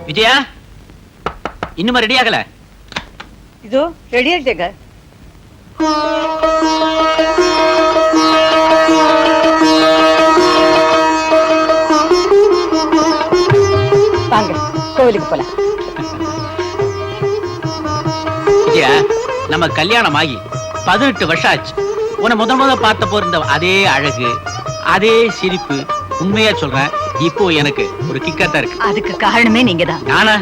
விஜயா, இன்னுமா ரெடி ஆகல? இதோ ரெடி ஆயிட்டேங்க. வாங்க கோவிலுக்கு போலாம். விஜயா, நம்ம கல்யாணம் ஆகி 18 வருஷம் ஆச்சு. உன்னை முத பார்த்த போற அதே அழகு, அதே சிரிப்பு, உண்மையா சொல்றேன், இப்போ எனக்கு ஒரு கிக்கத்தான் இருக்கு. அதுக்கு காரணமே நீங்கதான். நானா?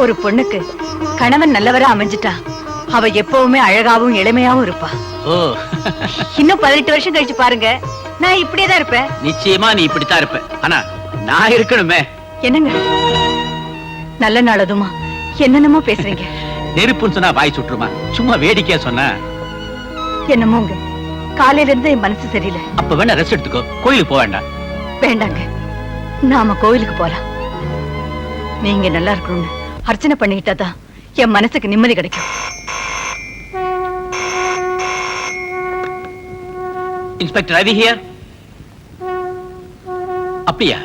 ஒரு பொண்ணுக்கு கணவன் நல்லவரா அமைஞ்சிட்டா அவ எப்பவுமே அழகாவும் இளமையாவும் இருப்பா. ஓ, இன்னும் 18 வருஷம் கழிச்சு பாருங்க, நான் இப்படியேதான் இருப்பேன். நிச்சயமா நீ இப்படித்தான் இருப்ப. ஆனா நான் இருக்கணுமே. என்னங்க நல்ல நாள் அதுமா என்னென்னமோ பேசுறீங்க? நெருப்புன்னு சொன்னா வாய் சுற்றுமா? சும்மா வேடிக்கையா சொன்ன. என்னமோங்க, காலையில இருந்து என் மனசு சரியில்லை. அப்ப வேணா ரெஸ்ட் எடுத்துக்கோ, கோயிலுக்கு போக வேண்டாம். வேண்டாங்க, நாம கோவிலுக்கு போலாம். நீங்க நல்லா இருக்கணும்னு அர்ச்சனை பண்ணிக்கிட்டாதான் என் மனசுக்கு நிம்மதி கிடைக்கும். Inspector Ravi here. அப்படியா?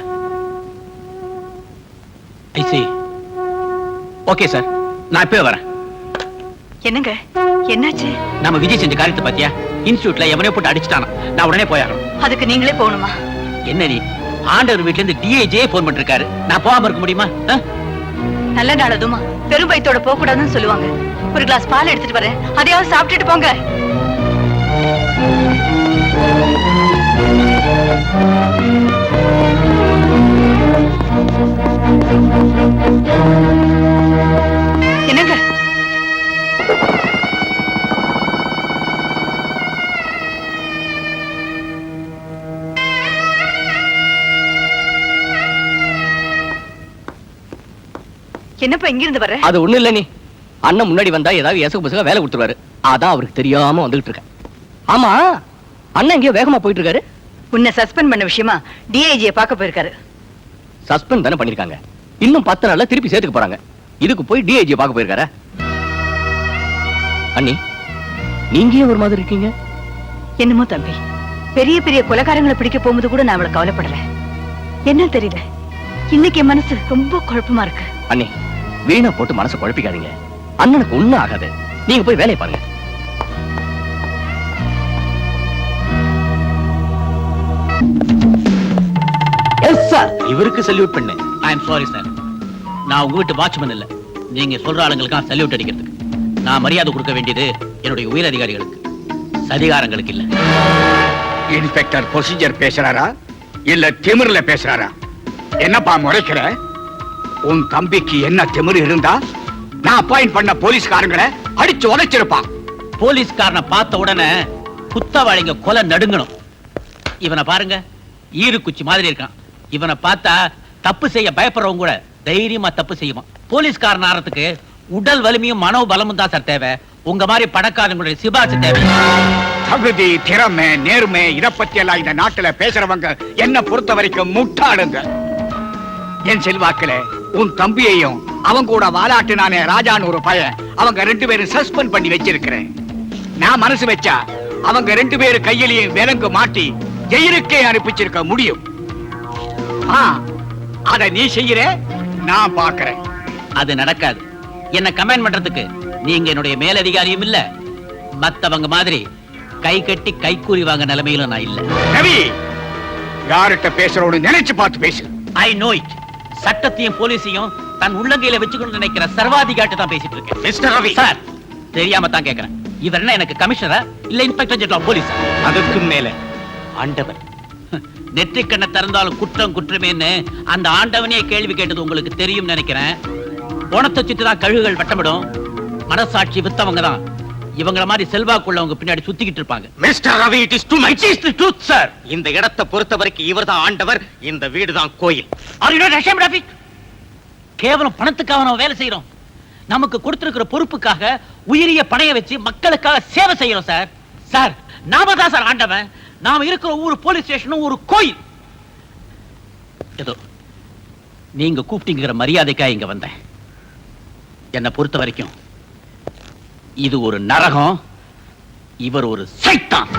ஐ see. ஓகே சார், நான் இப்பவே வரேன். என்னங்க என்னாச்சு? நம்ம விஜய் செஞ்ச காரியத்தை பாத்தியா? இன்ஸ்டிடியூட்ல எவனையோ போட்டு அடிச்சுட்டானா. நான் உடனே போயாகணும். அதுக்கு நீங்களே போகணுமா? என்ன நீ ஆண்டவர் வீட்டுல இருந்து டிஐஜே போன் பண்ணிருக்காரு, நான் போகாம இருக்க முடியுமா? நல்ல நாள் அதுமா பெரும் பயத்தோட போக கூடாதுன்னு சொல்லுவாங்க. ஒரு கிளாஸ் பால் எடுத்துட்டு வரேன், அதையாவது சாப்பிட்டுட்டு போங்க. என்னங்க என்னப்பா இங்க இருந்து வர? அது ஒண்ணு இல்ல, நீ அண்ணன் முன்னாடி வந்தா ஏதாவது எசகு பசங்க வேலை கொடுத்துருவாரு, அதான் அவருக்கு தெரியாம வந்துகிட்டு இருக்கேன். ஆமா, அண்ணன் எங்கேயோ வேகமா போயிட்டு இருக்காரு. உன்னை சஸ்பெண்ட் பண்ண விஷயமா டிஐஜியை பார்க்க போயிருக்காரு. சஸ்பெண்ட் தானே பண்ணிருக்காங்க, இன்னும் 10 நாள்ல திருப்பி சேர்த்துக்க போறாங்க. இதுக்கு போய் டிஐஜியை பார்க்க போயிருக்காரா? அண்ணி, நீங்க ஏன் ஒரு மாதிரி இருக்கீங்க? என்னமோ தம்பி, பெரிய பெரிய கொலைகாரங்களை பிடிக்க போகும்போது கூட நான் அவளை கவலைப்படல. என்ன தெரியல, இன்னைக்கு என் மனசு ரொம்ப குழப்பமா இருக்கு. அண்ணி, வீணா போட்டு மனசை குழப்பிக்காதீங்க. அண்ணனுக்கு ஒண்ணும் ஆகாது, நீங்க போய் வேலையை பாருங்க. Yes sir. இவருக்கு சல்யூட் பண்ணு. ஐ அம் சாரி சார், நான் உங்க வீட்டு வாட்ச்மேன் இல்ல. நீங்க சொல்ற ஆளுங்களுக்கு சல்யூட் அடிக்கிறதுக்கு. நான் மரியாதை கொடுக்க வேண்டியது என்னுடைய உயர் அதிகாரிகளுக்கு, சதிகாரங்களுக்கு இல்ல. இன்ஸ்பெக்டர் ப்ரொசீஜர் பேசுறாரா இல்ல திமிர்ல பேசுறாரா? என்னப்பா முறைக்கிற? உன் தம்பிக்கு என்ன திமிரு இருந்தா நான் அப்பாயிண்ட் பண்ண போலீஸ்காரங்களை அடிச்சு உதைச்சிருப்பான். போலீஸ்காரனை பார்த்த உடனே குத்தவாளிங்க கொலை நடுங்கணும். இவனை பாருங்க, ஈரு குச்சி மாதிரி இருக்கான். இவனை பார்த்தா தப்பு செய்ய பயப்படுறவங்க கூட தைரியமா தப்பு செய்யுமா. போலீஸ்காரன் ஆறதுக்கு உடல் வலிமையும் மனோபலமும் தான் சார் தேவை. உங்க மாதிரி பணக்காரங்களுடைய சிபாரிசு தேவை. தகுதி, திறமை, நேர்மை, இத பத்தி எல்லாம் இந்த நாட்டுல பேசுறவங்க என்ன பொறுத்த வரைக்கும் முட்டாளுங்க. என் செல்வாக்குல உன் தம்பியையும் அவன் கூட வாலாட்டுனானே ராஜான்னு ஒரு பையன், அவங்க 2 பேரும் சஸ்பெண்ட் பண்ணி வச்சிருக்கிறேன். நான் மனசு வச்சா அவங்க 2 பேரு கையிலையும் விலங்கு மாட்டி ஜெயிலுக்கே அனுப்பிச்சிருக்க முடியும். அத நீ செய்யற, நான் பாக்குறேன். அது நடக்காது. என்ன கமெண்ட் பண்றதுக்கு நீங்க என்னுடைய மேலதிகாரியும் இல்ல, மத்தவங்க மாதிரி கை கட்டி கைக்கூலி வாங்க நிலைமையில நான் இல்ல. ரவி, யார்கிட்ட பேசுறோன்னு நினைச்சு பார்த்து பேசு. I know it. சட்டத்தையும் போலீஸையும் தன் உள்ளங்கையில வச்சுக்கணும்னு நினைக்கிற சர்வாதிகாரிட்ட தான் பேசிட்டு இருக்கேன். மிஸ்டர் ரவி சார், தெரியாம தான் கேக்குறேன். இவர் என்ன எனக்கு கமிஷனரா இல்ல இன்ஸ்பெக்டர் ஜெனரல் ஆஃப் போலீஸ்? அதுக்கும் மேல ஆண்டவன். நெற்றிக்கண்ணை திறந்தாலும் குற்றம் குற்றமேன்னு அந்த ஆண்டவனே கேள்வி கேட்டது உங்களுக்கு தெரியும் நினைக்கிறேன். பணத்தை சுத்தி தான் கழுகுகள் வட்டமிடும். மனசாட்சி வித்தவங்க தான் இவங்கள மாதிரி செல்வாக்குள்ளவங்க பின்னாடி சுத்திக்கிட்டு இருப்பாங்க. Mister Ravi, it is to my truth sir. இந்த இடத்தை பொறுத்த வரைக்கும் இவர்தான் ஆண்டவர், இந்த வீடு தான் கோயில். Are you not ashamed of it? கேவலம் பணத்துக்காக நம்ம வேலை செய்யறோம். நமக்கு கொடுத்திருக்கிற பொறுப்புக்காக உயிரிய பணைய வச்சு மக்களுக்காக சேவை செய்யறோம் சார். சார், நாம தான் சார் ஆண்டவன். நாம இருக்கிற ஊர் போலீஸ் ஸ்டேஷனும் ஒரு கோயில். ஏதோ நீங்க கூப்பிட்டீங்கிற மரியாதைக்காக இங்க வந்தேன். என்னை பொறுத்த வரைக்கும் இது ஒரு நரகம், இவர் ஒரு சைத்தான்.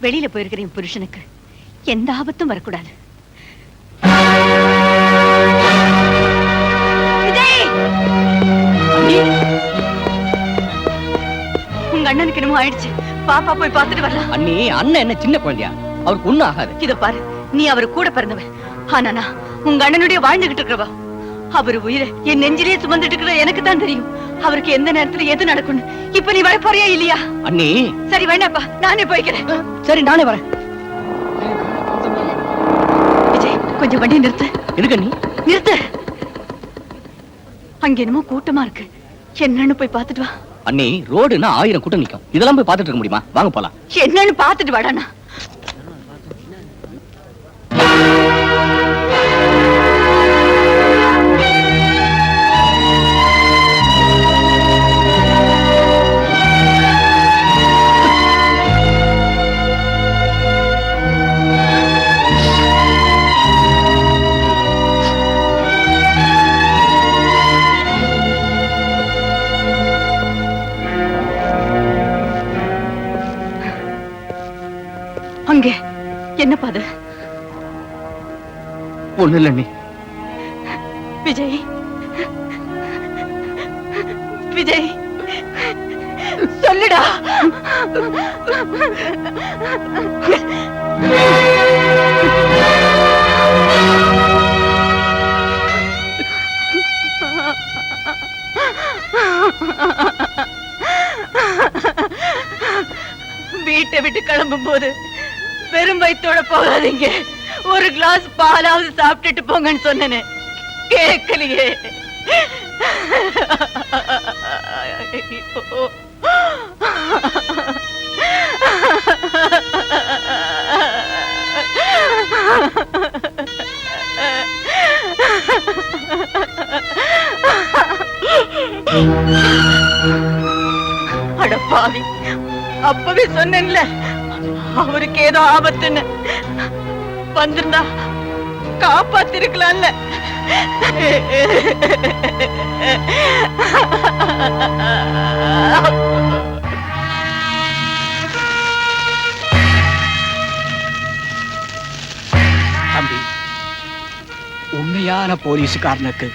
வெளியில போயிருக்கிற என் புருஷனுக்கு எந்த ஆபத்தும் வரக்கூடாது. விஜய்! உங்க அண்ணனுக்கு என்னமோ ஆயிடுச்சு. பாப்பா போய் பார்த்துட்டு வரலாம். அண்ணி, அண்ணன் என்ன சின்ன குழந்தையா? அவருக்கு ஒண்ணும் ஆகாது. இத பாரு, நீ அவரு கூட பிறந்தவன். ஆனா நான் உங்க அண்ணனுடைய வாழ்ந்துகிட்டு இருக்கிறவா. அவரு உயிரை என் நெஞ்சிலேயே சுமந்துட்டு இருக்கிற எனக்கு தான் தெரியும் அவருக்கு எந்த நேரத்துல எது நடக்கும்னு. இப்ப நீ வர போறியா இல்லையா? அண்ணி, சரி வேண்டாப்பா, நானே போய்க்கிறேன். சரி நானே வரேன். விஜய், கொஞ்சம் வண்டி நிறுத்து. எதுக்கு அண்ணி? நிறுத்து. அங்க என்னமோ கூட்டமா இருக்கு, என்னன்னு போய் பாத்துட்டு வா. அண்ணி, ரோடுனா 1000 கூட்டம் நிக்கும். இதெல்லாம் போய் பாத்துட்டு இருக்க முடியுமா? வாங்க போலாம். என்னன்னு பாத்துட்டு வாடானா. அங்கே என்ன பாது? ஒண்ணு இல்ல அண்ணி. விஜய், விஜய் சொல்லுடா. வீட்டை விட்டு கிளம்பும் போது வெறும் வயித்தோட போகாதீங்க, ஒரு கிளாஸ் பாலாவது சாப்பிட்டுட்டு போங்கன்னு சொன்னேனே, கேட்கலையே. அட பாவி, அப்பவே சொன்னேன்ல அவருக்கு ஏதோ ஆபத்துன்னு. வந்திருந்தா காப்பாத்திருக்கலாம்ல. தம்பி, உண்மையான போலீஸ்காரனுக்கு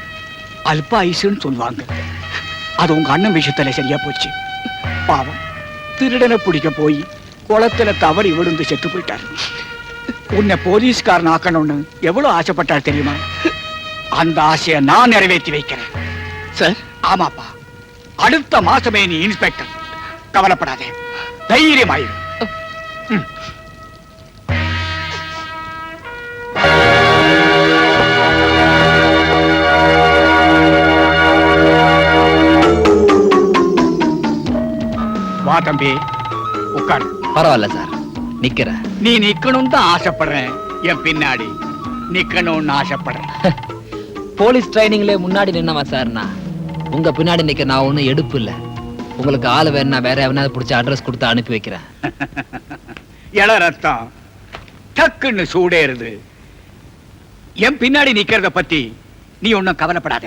அல்ப ஐசுன்னு சொல்லுவாங்க. அது உங்க அண்ணன் விஷயத்துல சரியா போச்சு. பாவம், திருடனை பிடிக்க போய் குளத்துல தவறி விழுந்து செத்து போயிட்டார். உன்னை போலீஸ்காரன் ஆக்கணும்னு எவ்வளவு ஆசைப்பட்டார் தெரியுமா? அந்த ஆசையை நான் நிறைவேற்றி வைக்கிறேன். சார்? ஆமாப்பா, அடுத்த மாசமே நீ இன்ஸ்பெக்டர். கவலைப்படாதே, தைரியமாயிரு. வா தம்பி, உட்கார். பரவாயில்ல சார், நிக்கிறேன். நீ நிக்கணும் தான் ஆசைப்படுறேன், என் பின்னாடி நிக்கணும்னு ஆசைப்படுறேன். போலீஸ் ட்ரைனிங்ல முன்னாடி நின்னவா சார் நான். உங்க பின்னாடி நிக்க நான் ஒண்ணும் எடுப்பு இல்ல. உங்களுக்கு ஆளு வேணா வேற எவனாவது பிடிச்ச அட்ரஸ் கொடுத்து அனுப்பி வைக்கிறேன். இள ரத்தம் டக்குன்னு சூடேறுது. என் பின்னாடி நிக்கிறத பத்தி நீ ஒன்னும் கவலைப்படாத.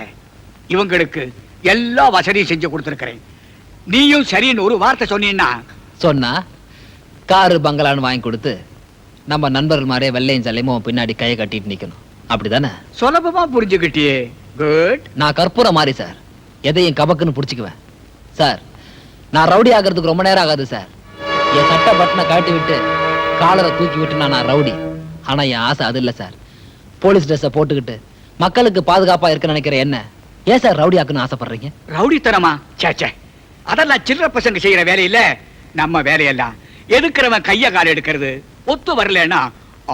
இவங்களுக்கு எல்லா வசதியும் செஞ்சு கொடுத்துருக்கிறேன். நீயும் சரின்னு ஒரு வார்த்தை சொன்னீன்னா சொன்னா காரு பங்களான்னு வாங்கி கொடுத்து நம்ம நண்பர்கள் மாதிரியே வெள்ளையும் சல்லையும் பின்னாடி கையை கட்டிட்டு நிக்கணும். அப்படிதானே? சுலபமா புரிஞ்சுக்கிட்டியே. குட். நான் கற்பூரம் மாதிரி சார், எதையும் கபக்குன்னு புடிச்சுக்குவேன் சார். நான் ரவுடி ஆகிறதுக்கு ரொம்ப நேரம் ஆகாது சார். என் சட்டை பட்டனை காட்டி விட்டு காலரை தூக்கி விட்டு நான் ரவுடி. ஆனா என் ஆசை அது இல்ல சார். போலீஸ் ட்ரெஸ்ஸை போட்டுக்கிட்டு மக்களுக்கு பாதுகாப்பா இருக்க நினைக்கிற என்ன ஏன் சார் ரவுடி ஆக்குன்னு ஆசைப்படுறீங்க? ரவுடித்தனமா? சே, அதெல்லாம் சில்லற பசங்க செய்யற வேலையில. நம்ம வேலையெல்லாம் எதுக்குறவன் கைய கால எடுக்கிறது, ஒத்து வரலன்னா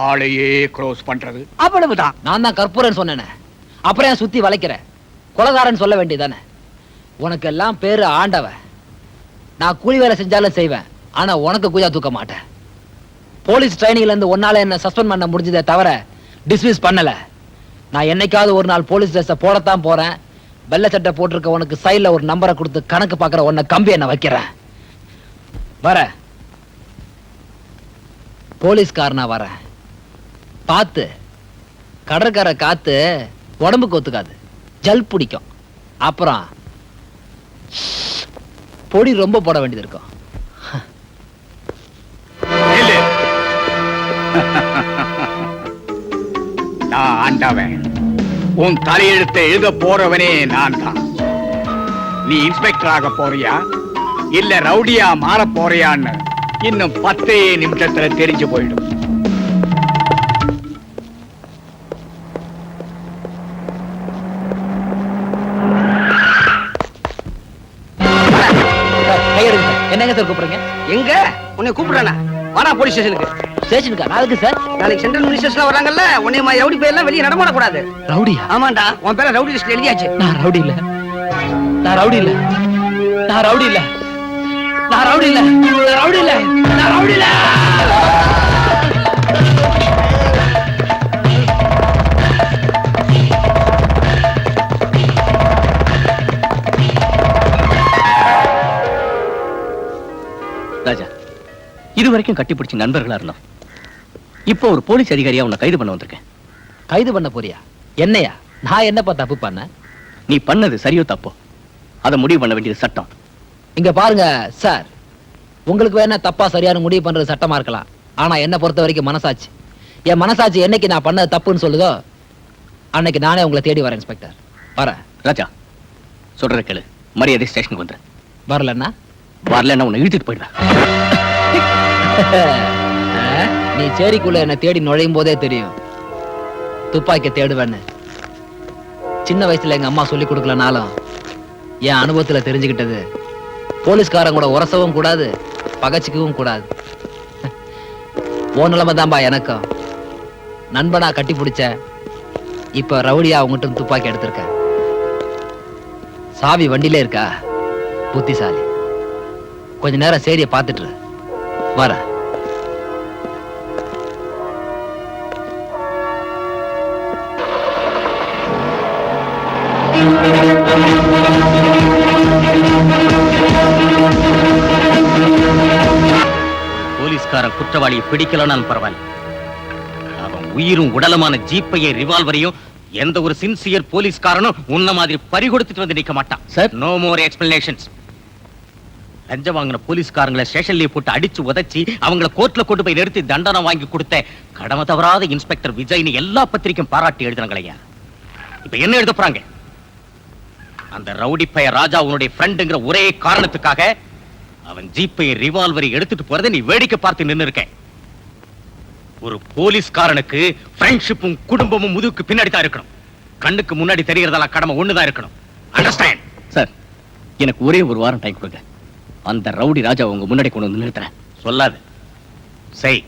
ஆளையே க்ளோஸ் பண்றது, அவ்வளவுதான். நான் தான் கற்பூரன் சொன்னேனே, அப்புறம் ஏன் சுத்தி வளைக்கிற? கொலகாரன் சொல்ல வேண்டியதானே. உனக்கு எல்லாம் பேரு ஆண்டவ. நான் கூலி வேலை செஞ்சாலும் செய்வேன், ஆனா உனக்கு கூஜா தூக்க மாட்டேன். போலீஸ் ட்ரைனிங்ல இருந்து ஒன்னால என்ன சஸ்பெண்ட் பண்ண முடிஞ்சதே தவிர டிஸ்மிஸ் பண்ணல. நான் என்னைக்காவது ஒரு நாள் போலீஸ் ட்ரெஸ் போடத்தான் போறேன். வெள்ளை சட்டை போட்டிருக்க உனக்கு சைட்ல ஒரு நம்பரை கொடுத்து கணக்கு பாக்குற உன்னை கம்பி என்ன வைக்கிறேன். வர போலீஸ்காரனா வர பார்த்து. கடற்கரை காத்து உடம்புக்கு ஒத்துக்காது, ஜல் பிடிக்கும். அப்புறம் பொடி ரொம்ப போட வேண்டியது இருக்கும். இல்ல, நான் ஆண்டவன். உன் தலையெழுத்தை எழுத போறவனே நான் தான். நீ இன்ஸ்பெக்டர் ஆக போறியா இல்ல ரவுடியா மாற போறியான்னு இன்னும் 10 நிமிஷத்துல தெரிஞ்சு போயிடும். கையெடுங்க சார். என்னங்க சார் கூப்பிடுறீங்க? எங்க உன்னை கூப்பிடுறானா? வாடா போலீஸ் ஸ்டேஷனுக்கு. ஸ்டேஷனுக்கா? நாளைக்கு சார். நாளைக்கு சென்ட்ரல் மினிஸ்டர்ஸ்லாம் வராங்கல்ல, உன்னை மாதிரி ரவுடி பேர்லாம் வெளியே நடமாட கூடாது. ரவுடியா? ஆமாண்டா, உன் பேரை ரவுடி லிஸ்ட்ல எழுதியாச்சு. நான் ரவுடி இல்ல. நான் ரவுடி இல்ல. நான் ரவுடி இல்ல. நான் ரவுடி இல்ல. நான் ரவுடி இல்ல. நான் ரவுடி இல்ல. ராஜா, இது வரைக்கும் கட்டி பிடிச்ச நண்பர்களா இருந்தோம். இப்போ ஒரு போலீஸ் அதிகாரியா உன்னை கைது பண்ண வந்திருக்கேன். கைது பண்ண போறியா? என்னையா? நான் என்னப்பா தப்பு பண்ணேன்? நீ பண்ணது சரியோ தப்போ அதை முடிவு பண்ண வேண்டியது சட்டம். இங்க பாருங்க சார், உங்களுக்கு வேணா தப்பா சரியான முடிவு பண்றது சட்டமா இருக்கலாம். ஆனா என்ன பொறுத்த வரைக்கும் மனசாட்சி, என் மனசாட்சி என்னைக்கு நான் பண்ணது தப்புன்னு சொல்லுதோ அன்னைக்கு நானே உங்களை தேடி வரேன் இன்ஸ்பெக்டர். வரேன். ராஜா, சொல்ற கேளு. மரியாதை ஸ்டேஷனுக்கு வந்துரு. வரலன்னா? வரலன்னா உன்னை இழுத்துட்டு போயிடுவேன். நீ சேரிக்குள்ள என்ன தேடி நுழையும் போதே தெரியும் துப்பாக்கிய தேடுவேன்னு. சின்ன வயசுல எங்க அம்மா சொல்லி கொடுக்கலனாலும் என் அனுபவத்துல தெரிஞ்சுக்கிட்டது, போலீஸ்காரன் கூட உரசவும் கூடாது, பகச்சிக்கவும் கூடாது. ஓ நிலைமை தான்பா எனக்கும். நண்பனா கட்டி பிடிச்ச, இப்ப ரவுடியா அவங்ககிட்ட துப்பாக்கி எடுத்திருக்க. சாவி வண்டியிலே இருக்கா? புத்திசாலி. கொஞ்ச நேரம் சேரிய பார்த்துட்டு வர. போலீஸ்காரன் குற்றவாளியை பிடிக்கலனாலும் பரவாயில்ல, அவன் உயிரும் உடலமான ஜீப்பையை ரிவால்வரையும் எந்த ஒரு சின்சியர் போலீஸ்காரனும் உன்ன மாதிரி பறி கொடுத்துட்டு வந்து நிக்க மாட்டான். Sir, no more explanations. லஞ்சம் வாங்கின போலீஸ்காரங்களை ஸ்டேஷன்லயே போட்டு அடிச்சு உதைச்சி அவங்கள கோர்ட்ல கொண்டு போய் நிறுத்தி தண்டனை வாங்கி கொடுத்த கடமை தவறாத இன்ஸ்பெக்டர் விஜய்னு எல்லா பத்திரிக்கையும் பாராட்டி எழுதுறாங்களையா. இப்ப என்ன எழுத போறாங்க? அந்த ரவுடி பைய ராஜா உன்னுடைய ஃப்ரெண்டுங்கிற ஒரே காரணத்துக்காக அவன் ஜீப்பை ரிவால்வரை எடுத்துட்டு போறதை நீ வேடிக்கை பார்த்து நின்னு இருக்க. ஒரு போலீஸ்காரனுக்கு ஃப்ரெண்ட்ஷிப்பும் குடும்பமும் முதுகுக்கு பின்னாடி தான் இருக்கணும். கண்ணுக்கு முன்னாடி தெரியறதெல்லாம் கடமை ஒண்ணுதான் இருக்கணும். அண்டர்ஸ்டாண்ட்? சார், எனக்கு ஒரே ஒரு வாரம் டைம் கொடுங்க. அந்த ரவுடி ராஜா உங்க முன்னாடி கொண்டு வந்து நிறுத்துறேன். சொல்லாது. செய்.